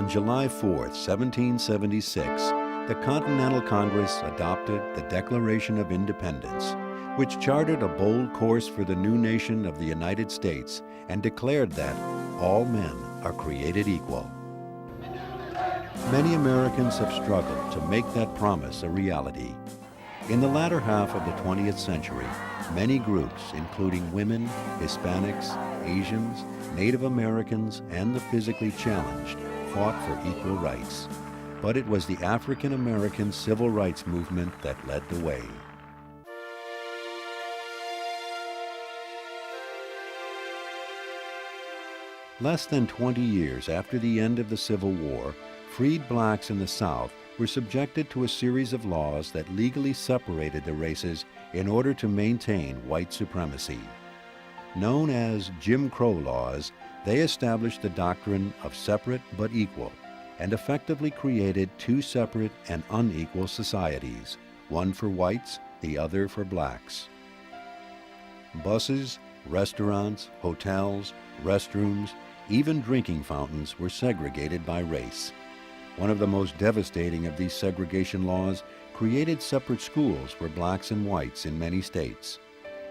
On July 4, 1776, the Continental Congress adopted the Declaration of Independence, which charted a bold course for the new nation of the United States and declared that all men are created equal. Many Americans have struggled to make that promise a reality. In the latter half of the 20th century, many groups, including women, Hispanics, Asians, Native Americans, and the physically challenged, fought for equal rights. But it was the African American civil rights movement that led the way. Less than 20 years after the end of the Civil War, freed blacks in the South were subjected to a series of laws that legally separated the races in order to maintain white supremacy. Known as Jim Crow laws, they established the doctrine of separate but equal and effectively created two separate and unequal societies, one for whites, the other for blacks. Buses, restaurants, hotels, restrooms, even drinking fountains were segregated by race. One of the most devastating of these segregation laws created separate schools for blacks and whites in many states.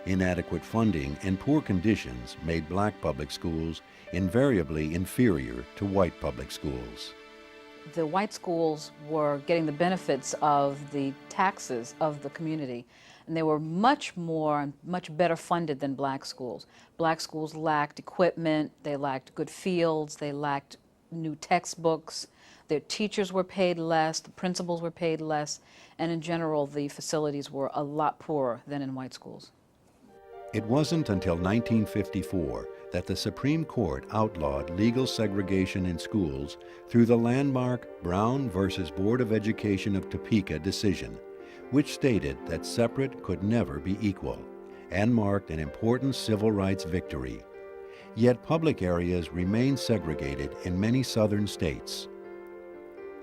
Inadequate funding and poor conditions made black public schools invariably inferior to white public schools. The white schools were getting the benefits of the taxes of the community, and they were much better funded than black schools. Black schools lacked equipment, they lacked good fields, they lacked new textbooks, their teachers were paid less, the principals were paid less, and in general the facilities were a lot poorer than in white schools. It wasn't until 1954 that the Supreme Court outlawed legal segregation in schools through the landmark Brown versus Board of Education of Topeka decision, which stated that separate could never be equal, and marked an important civil rights victory. Yet public areas remain segregated in many southern states.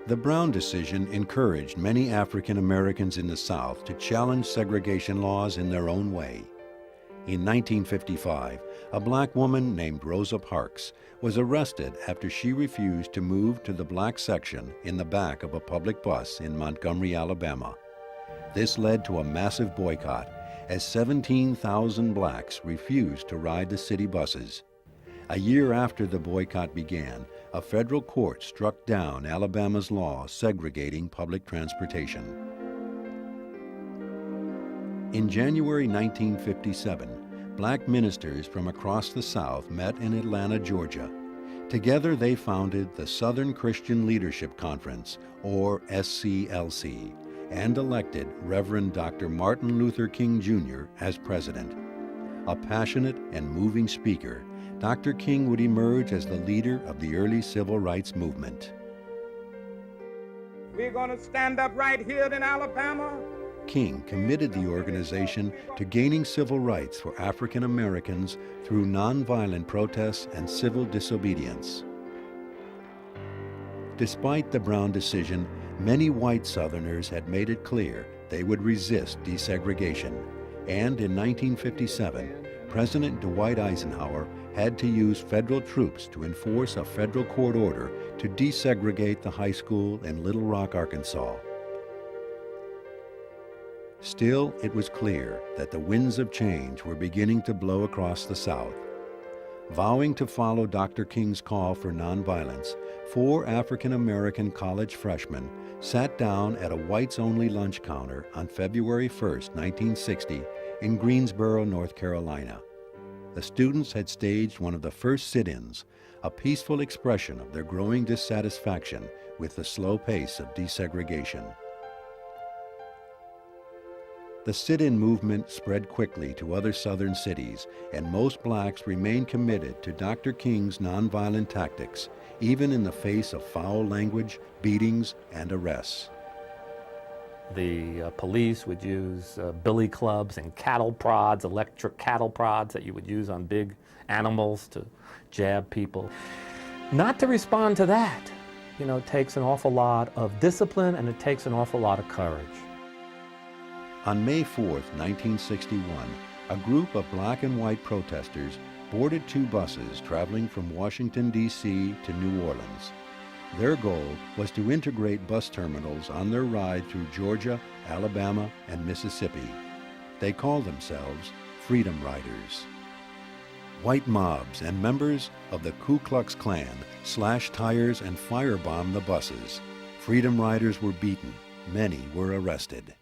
The Brown decision encouraged many African Americans in the South to challenge segregation laws in their own way. In 1955, a black woman named Rosa Parks was arrested after she refused to move to the black section in the back of a public bus in Montgomery, Alabama. This led to a massive boycott, as 17,000 blacks refused to ride the city buses. A year after the boycott began, a federal court struck down Alabama's law segregating public transportation. In January 1957, black ministers from across the South met in Atlanta, Georgia. Together they founded the Southern Christian Leadership Conference, or SCLC, and elected Reverend Dr. Martin Luther King Jr. as president. A passionate and moving speaker, Dr. King would emerge as the leader of the early civil rights movement. We're going to stand up right here in Alabama. King committed the organization to gaining civil rights for African Americans through nonviolent protests and civil disobedience. Despite the Brown decision, many white Southerners had made it clear they would resist desegregation, and in 1957, President Dwight Eisenhower had to use federal troops to enforce a federal court order to desegregate the high school in Little Rock, Arkansas. Still, it was clear that the winds of change were beginning to blow across the South. Vowing to follow Dr. King's call for nonviolence, 4 African-American college freshmen sat down at a whites-only lunch counter on February 1, 1960, in Greensboro, North Carolina. The students had staged one of the first sit-ins, a peaceful expression of their growing dissatisfaction with the slow pace of desegregation. The sit-in movement spread quickly to other southern cities, and most blacks remained committed to Dr. King's nonviolent tactics, even in the face of foul language, beatings, and arrests. The police would use billy clubs and cattle prods, electric cattle prods that you would use on big animals to jab people. Not to respond to that, takes an awful lot of discipline, and it takes an awful lot of courage. On May 4, 1961, a group of black and white protesters boarded 2 buses traveling from Washington, D.C. to New Orleans. Their goal was to integrate bus terminals on their ride through Georgia, Alabama, and Mississippi. They called themselves Freedom Riders. White mobs and members of the Ku Klux Klan slashed tires and firebombed the buses. Freedom Riders were beaten. Many were arrested.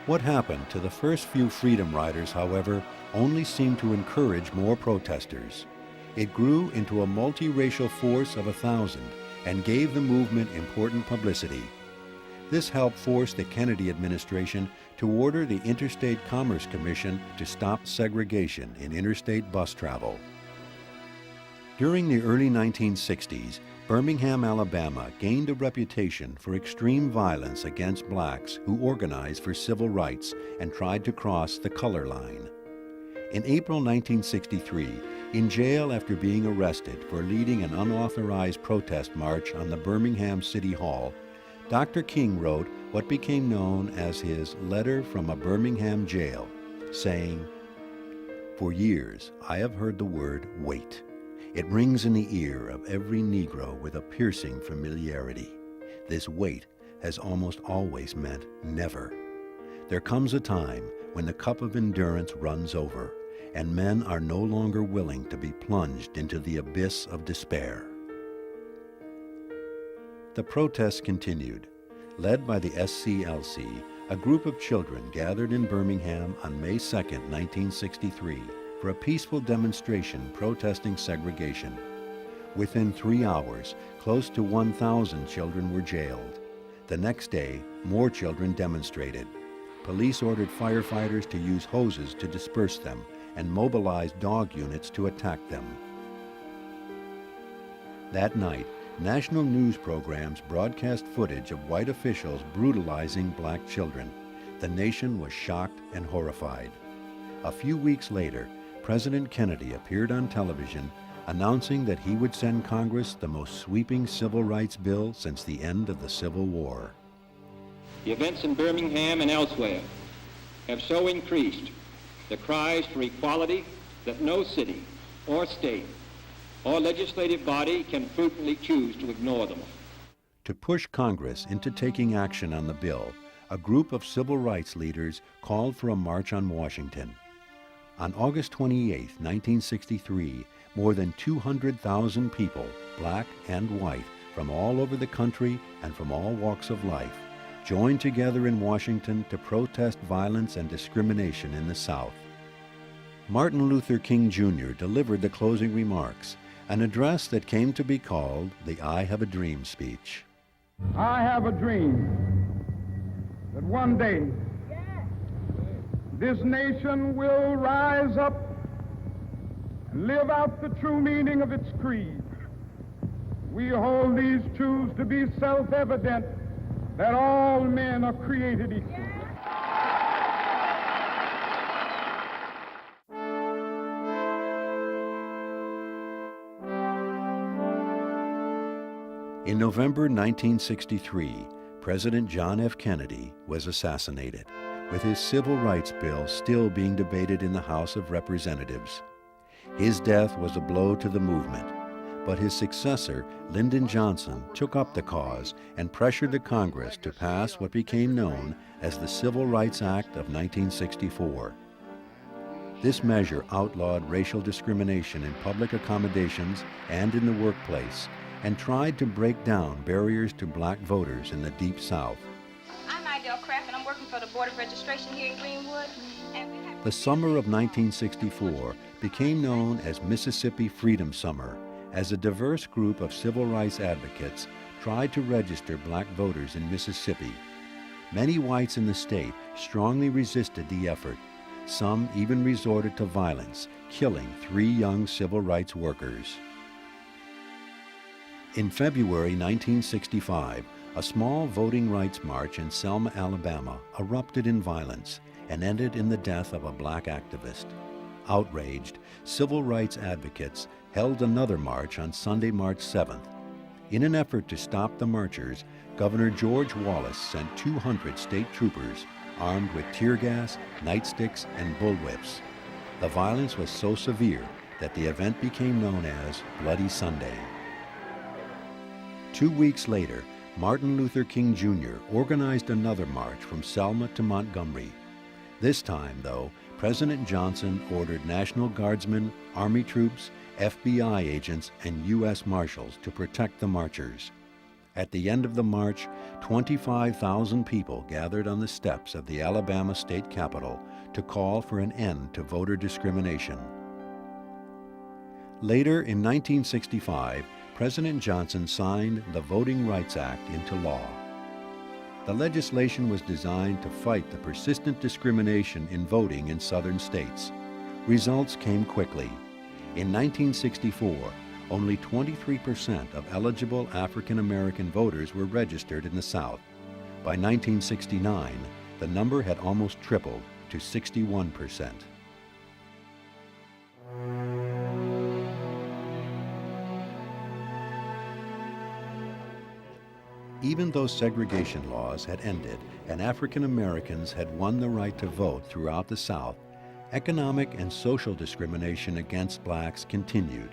What happened to the first few Freedom Riders, however, only seemed to encourage more protesters. It grew into a multiracial force of 1,000 and gave the movement important publicity. This helped force the Kennedy administration to order the Interstate Commerce Commission to stop segregation in interstate bus travel. During the early 1960s, Birmingham, Alabama gained a reputation for extreme violence against blacks who organized for civil rights and tried to cross the color line. In April 1963, in jail after being arrested for leading an unauthorized protest march on the Birmingham City Hall, Dr. King wrote what became known as his Letter from a Birmingham Jail, saying, "For years I have heard the word wait. It rings in the ear of every Negro with a piercing familiarity. This wait has almost always meant never. There comes a time when the cup of endurance runs over, and men are no longer willing to be plunged into the abyss of despair." The protests continued. Led by the SCLC, a group of children gathered in Birmingham on May 2, 1963, for a peaceful demonstration protesting segregation. Within 3 hours, close to 1,000 children were jailed. The next day, more children demonstrated. Police ordered firefighters to use hoses to disperse them and mobilized dog units to attack them. That night, national news programs broadcast footage of white officials brutalizing black children. The nation was shocked and horrified. A few weeks later, President Kennedy appeared on television announcing that he would send Congress the most sweeping civil rights bill since the end of the Civil War. The events in Birmingham and elsewhere have so increased the cries for equality that no city or state or legislative body can prudently choose to ignore them. To push Congress into taking action on the bill, a group of civil rights leaders called for a march on Washington. On August 28, 1963, more than 200,000 people, black and white, from all over the country and from all walks of life, joined together in Washington to protest violence and discrimination in the South. Martin Luther King Jr. delivered the closing remarks, an address that came to be called the I Have a Dream speech. I have a dream that one day this nation will rise up and live out the true meaning of its creed. We hold these truths to be self-evident, that all men are created equal. In November 1963, President John F. Kennedy was assassinated, with his civil rights bill still being debated in the House of Representatives. His death was a blow to the movement, but his successor, Lyndon Johnson, took up the cause and pressured the Congress to pass what became known as the Civil Rights Act of 1964. This measure outlawed racial discrimination in public accommodations and in the workplace, and tried to break down barriers to black voters in the Deep South. I'm Idell Craft, and I'm working for the Board of Registration here in Greenwood. The summer of 1964 became known as Mississippi Freedom Summer, as a diverse group of civil rights advocates tried to register black voters in Mississippi. Many whites in the state strongly resisted the effort. Some even resorted to violence, killing 3 young civil rights workers. In February 1965, a small voting rights march in Selma, Alabama, erupted in violence and ended in the death of a black activist. Outraged, civil rights advocates held another march on Sunday, March 7th. In an effort to stop the marchers, Governor George Wallace sent 200 state troopers armed with tear gas, nightsticks, and bullwhips. The violence was so severe that the event became known as Bloody Sunday. 2 weeks later, Martin Luther King Jr. organized another march from Selma to Montgomery. This time, though, President Johnson ordered National Guardsmen, Army troops, FBI agents, and U.S. Marshals to protect the marchers. At the end of the march, 25,000 people gathered on the steps of the Alabama state capitol to call for an end to voter discrimination. Later, in 1965, President Johnson signed the Voting Rights Act into law. The legislation was designed to fight the persistent discrimination in voting in southern states. Results came quickly. In 1964, only 23% of eligible African American voters were registered in the South. By 1969, the number had almost tripled to 61%. Even though segregation laws had ended and African Americans had won the right to vote throughout the South, economic and social discrimination against blacks continued.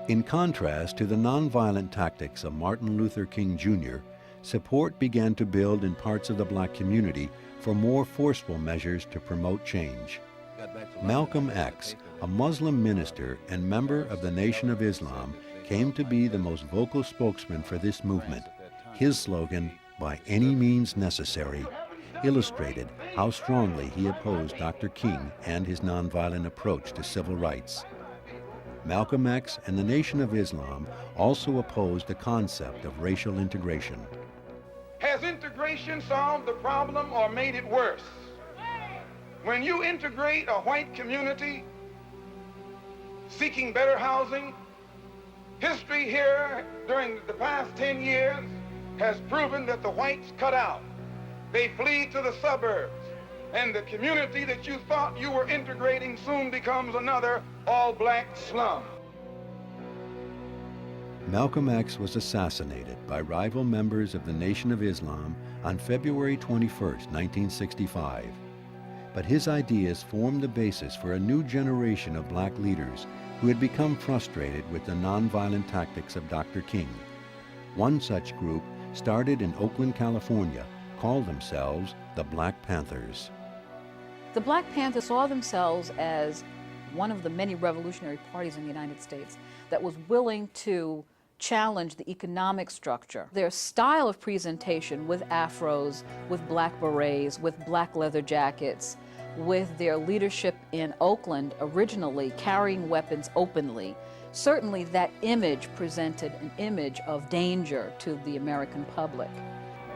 In contrast to the nonviolent tactics of Martin Luther King Jr., support began to build in parts of the black community for more forceful measures to promote change. Malcolm X, a Muslim minister and member of the Nation of Islam, came to be the most vocal spokesman for this movement. His slogan, "By any means necessary," illustrated how strongly he opposed Dr. King and his nonviolent approach to civil rights. Malcolm X and the Nation of Islam also opposed the concept of racial integration. Has integration solved the problem or made it worse? When you integrate a white community seeking better housing, history here during the past 10 years has proven that the whites cut out. They flee to the suburbs, and the community that you thought you were integrating soon becomes another all-black slum. Malcolm X was assassinated by rival members of the Nation of Islam on February 21, 1965. But his ideas formed the basis for a new generation of black leaders who had become frustrated with the nonviolent tactics of Dr. King. One such group, started in Oakland, California, called themselves the Black Panthers. The Black Panthers saw themselves as one of the many revolutionary parties in the United States that was willing to challenge the economic structure. Their style of presentation, with afros, with black berets, with black leather jackets, with their leadership in Oakland originally carrying weapons openly, certainly that image presented an image of danger to the American public.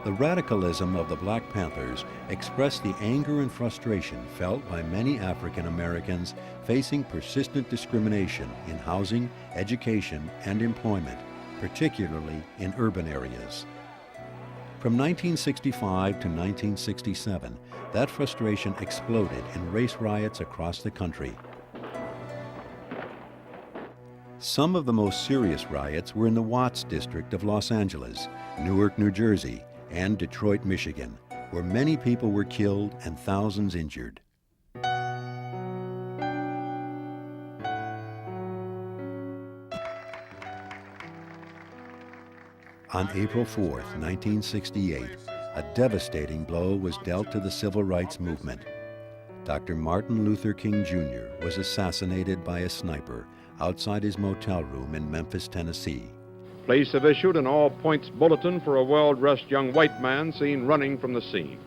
The radicalism of the Black Panthers expressed the anger and frustration felt by many African Americans facing persistent discrimination in housing, education, and employment, particularly in urban areas. From 1965 to 1967, that frustration exploded in race riots across the country. Some of the most serious riots were in the Watts district of Los Angeles, Newark, New Jersey, and Detroit, Michigan, where many people were killed and thousands injured. On April 4, 1968, a devastating blow was dealt to the civil rights movement. Dr. Martin Luther King Jr. was assassinated by a sniper outside his motel room in Memphis, Tennessee. Police have issued an all-points bulletin for a well-dressed young white man seen running from the scene.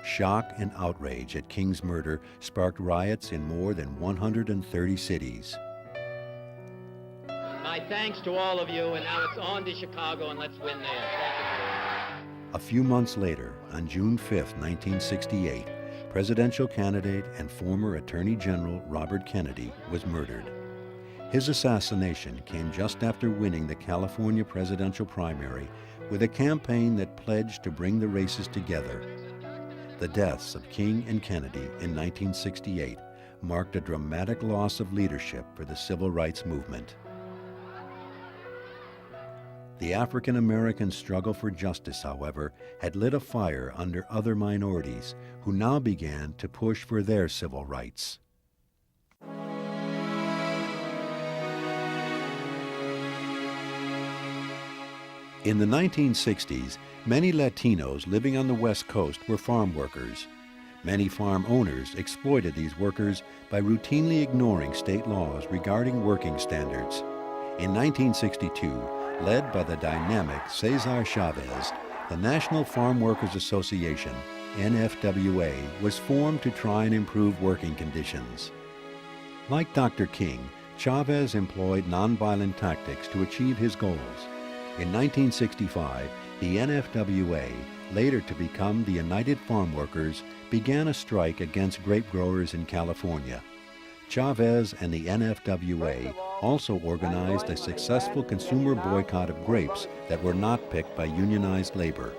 Shock and outrage at King's murder sparked riots in more than 130 cities. My thanks to all of you, and now it's on to Chicago, and let's win there. Thank you. A few months later, on June 5, 1968, presidential candidate and former Attorney General Robert Kennedy was murdered. His assassination came just after winning the California presidential primary with a campaign that pledged to bring the races together. The deaths of King and Kennedy in 1968 marked a dramatic loss of leadership for the civil rights movement. The African American struggle for justice, however, had lit a fire under other minorities who now began to push for their civil rights. In the 1960s, many Latinos living on the West Coast were farm workers. Many farm owners exploited these workers by routinely ignoring state laws regarding working standards. In 1962, led by the dynamic Cesar Chavez, the National Farm Workers Association, NFWA, was formed to try and improve working conditions. Like Dr. King, Chavez employed nonviolent tactics to achieve his goals. In 1965, the NFWA, later to become the United Farm Workers, began a strike against grape growers in California. Chavez and the NFWA also organized a successful consumer boycott of grapes that were not picked by unionized labor.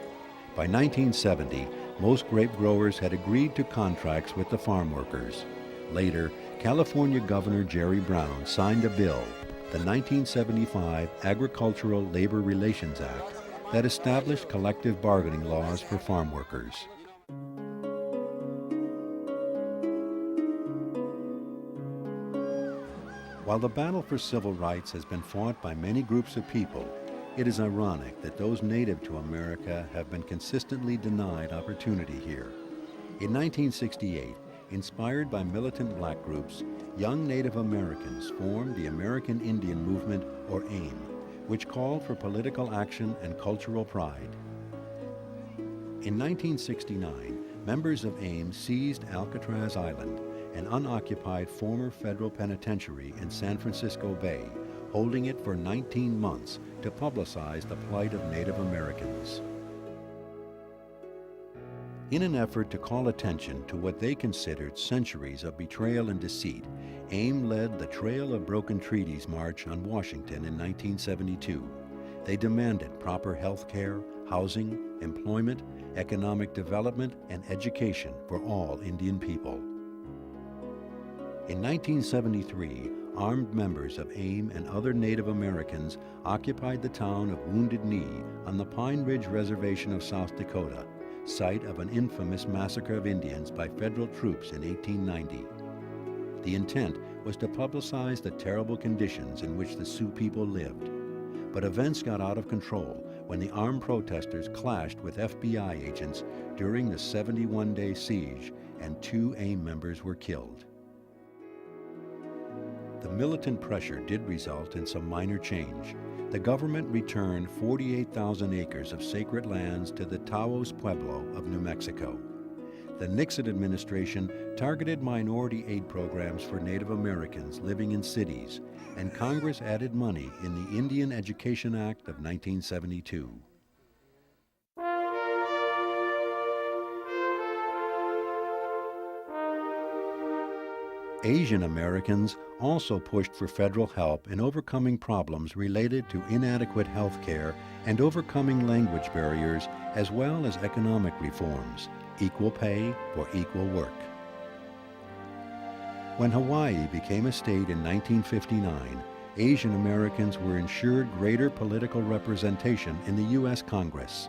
By 1970, most grape growers had agreed to contracts with the farm workers. Later, California Governor Jerry Brown signed a bill, the 1975 Agricultural Labor Relations Act, that established collective bargaining laws for farm workers. While the battle for civil rights has been fought by many groups of people, it is ironic that those native to America have been consistently denied opportunity here. In 1968, inspired by militant black groups, young Native Americans formed the American Indian Movement, or AIM, which called for political action and cultural pride. In 1969, members of AIM seized Alcatraz Island, an unoccupied former federal penitentiary in San Francisco Bay, holding it for 19 months to publicize the plight of Native Americans. In an effort to call attention to what they considered centuries of betrayal and deceit, AIM led the Trail of Broken Treaties March on Washington in 1972. They demanded proper health care, housing, employment, economic development, and education for all Indian people. In 1973, armed members of AIM and other Native Americans occupied the town of Wounded Knee on the Pine Ridge Reservation of South Dakota, site of an infamous massacre of Indians by federal troops in 1890. The intent was to publicize the terrible conditions in which the Sioux people lived. But events got out of control when the armed protesters clashed with FBI agents during the 71-day siege, and 2 AIM members were killed. The militant pressure did result in some minor change. The government returned 48,000 acres of sacred lands to the Taos Pueblo of New Mexico. The Nixon administration targeted minority aid programs for Native Americans living in cities, and Congress added money in the Indian Education Act of 1972. Asian Americans also pushed for federal help in overcoming problems related to inadequate health care and overcoming language barriers, as well as economic reforms, equal pay for equal work. When Hawaii became a state in 1959, Asian Americans were ensured greater political representation in the U.S. Congress.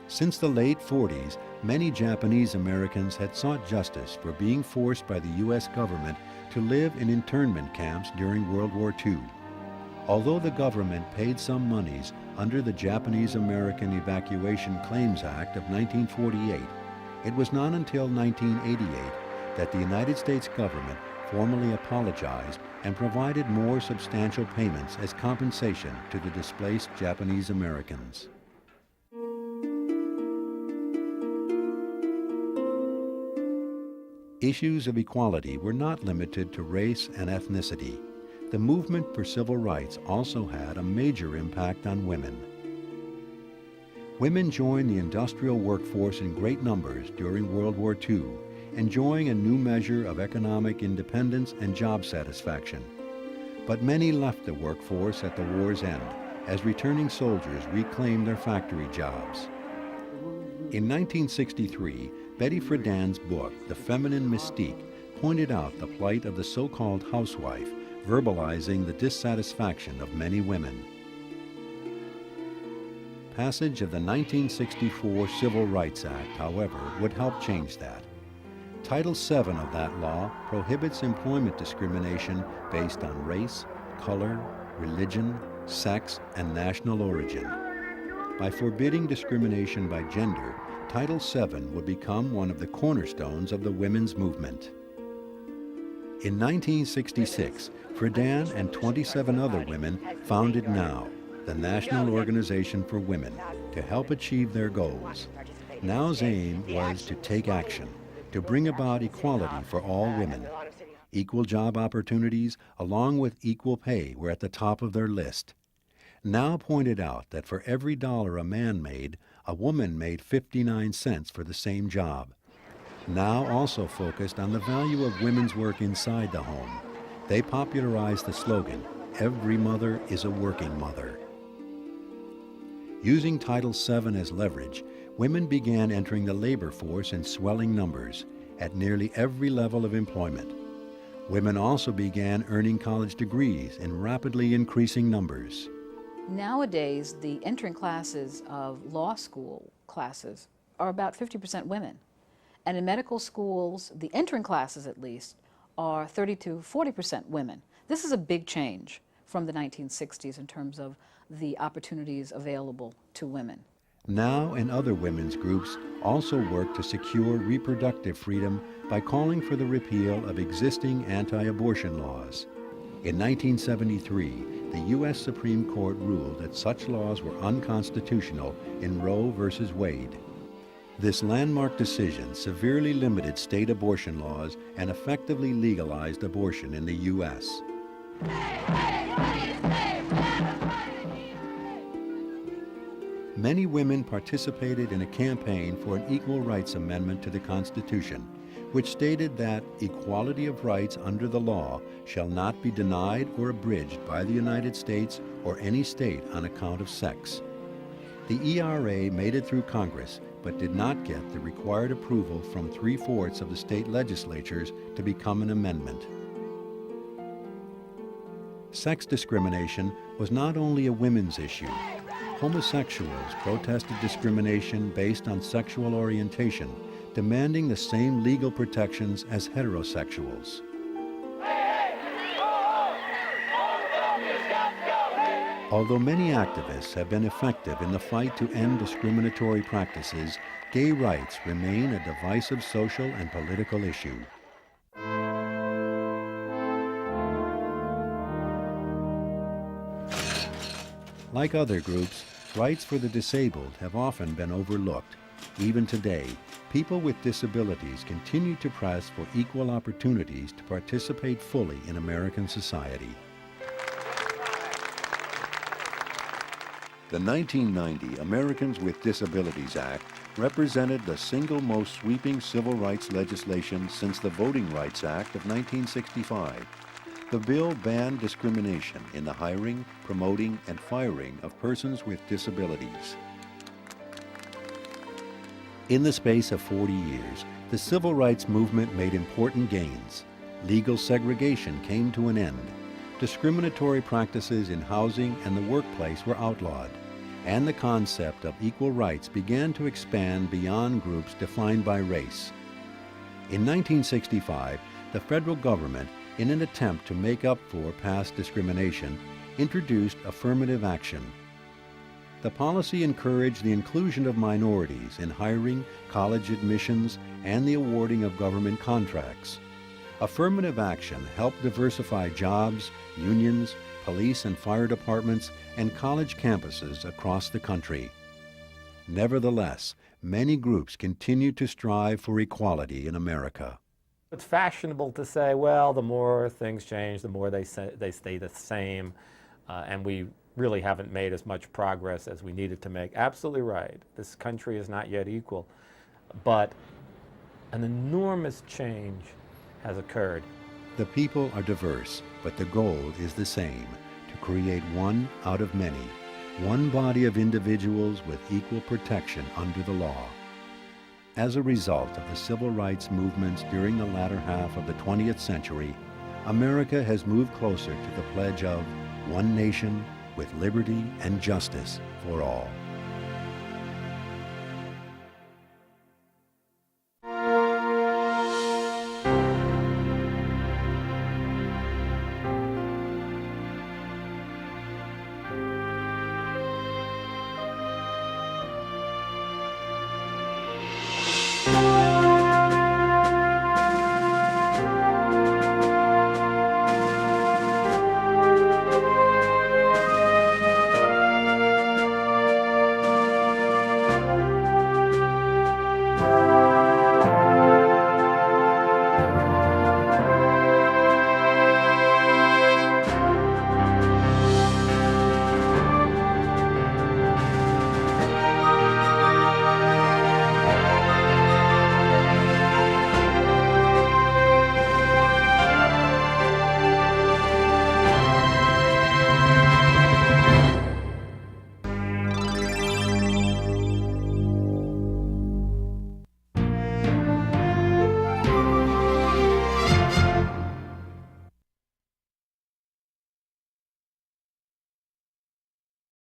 Since the late 40s, many Japanese Americans had sought justice for being forced by the U.S. government to live in internment camps during World War II. Although the government paid some monies under the Japanese American Evacuation Claims Act of 1948, it was not until 1988 that the United States government formally apologized and provided more substantial payments as compensation to the displaced Japanese Americans. Issues of equality were not limited to race and ethnicity. The movement for civil rights also had a major impact on women. Women joined the industrial workforce in great numbers during World War II, enjoying a new measure of economic independence and job satisfaction. But many left the workforce at the war's end as returning soldiers reclaimed their factory jobs. In 1963, Betty Friedan's book, The Feminine Mystique, pointed out the plight of the so-called housewife verbalizing the dissatisfaction of many women. Passage of the 1964 Civil Rights Act, however, would help change that. Title VII of that law prohibits employment discrimination based on race, color, religion, sex, and national origin. By forbidding discrimination by gender, Title VII would become one of the cornerstones of the women's movement. In 1966, Friedan and 27 other women founded NOW, the National Organization for Women, to help achieve their goals. NOW's aim was to take action, to bring about equality for all women. Equal job opportunities, along with equal pay, were at the top of their list. NOW pointed out that for every dollar a man made, a woman made 59 cents for the same job. NOW also focused on the value of women's work inside the home. They popularized the slogan, "Every mother is a working mother." Using Title VII as leverage, women began entering the labor force in swelling numbers at nearly every level of employment. Women also began earning college degrees in rapidly increasing numbers. Nowadays, the entering classes of law school classes are about 50% women. And in medical schools, the entering classes at least, are 30 to 40% women. This is a big change from the 1960s in terms of the opportunities available to women. NOW and other women's groups also work to secure reproductive freedom by calling for the repeal of existing anti-abortion laws. In 1973, the U.S. Supreme Court ruled that such laws were unconstitutional in Roe v. Wade. This landmark decision severely limited state abortion laws and effectively legalized abortion in the U.S. Many women participated in a campaign for an equal rights amendment to the Constitution, which stated that equality of rights under the law shall not be denied or abridged by the United States or any state on account of sex. The ERA made it through Congress, but did not get the required approval from 3/4 of the state legislatures to become an amendment. Sex discrimination was not only a women's issue. Homosexuals protested discrimination based on sexual orientation, demanding the same legal protections as heterosexuals. Although many activists have been effective in the fight to end discriminatory practices, gay rights remain a divisive social and political issue. Like other groups, rights for the disabled have often been overlooked. Even today, people with disabilities continue to press for equal opportunities to participate fully in American society. The 1990 Americans with Disabilities Act represented the single most sweeping civil rights legislation since the Voting Rights Act of 1965. The bill banned discrimination in the hiring, promoting, and firing of persons with disabilities. In the space of 40 years, the civil rights movement made important gains. Legal segregation came to an end. Discriminatory practices in housing and the workplace were outlawed, and the concept of equal rights began to expand beyond groups defined by race. In 1965, the federal government, in an attempt to make up for past discrimination, introduced affirmative action. The policy encouraged the inclusion of minorities in hiring, college admissions, and the awarding of government contracts. Affirmative action helped diversify jobs, unions, police and fire departments, and college campuses across the country. Nevertheless, many groups continue to strive for equality in America. It's fashionable to say, well, the more things change, the more they stay the same, and we really haven't made as much progress as we needed to make. Absolutely right. This country is not yet equal, but an enormous change has occurred. The people are diverse, but the goal is the same, to create one out of many, one body of individuals with equal protection under the law. As a result of the civil rights movements during the latter half of the 20th century, America has moved closer to the pledge of one nation with liberty and justice for all.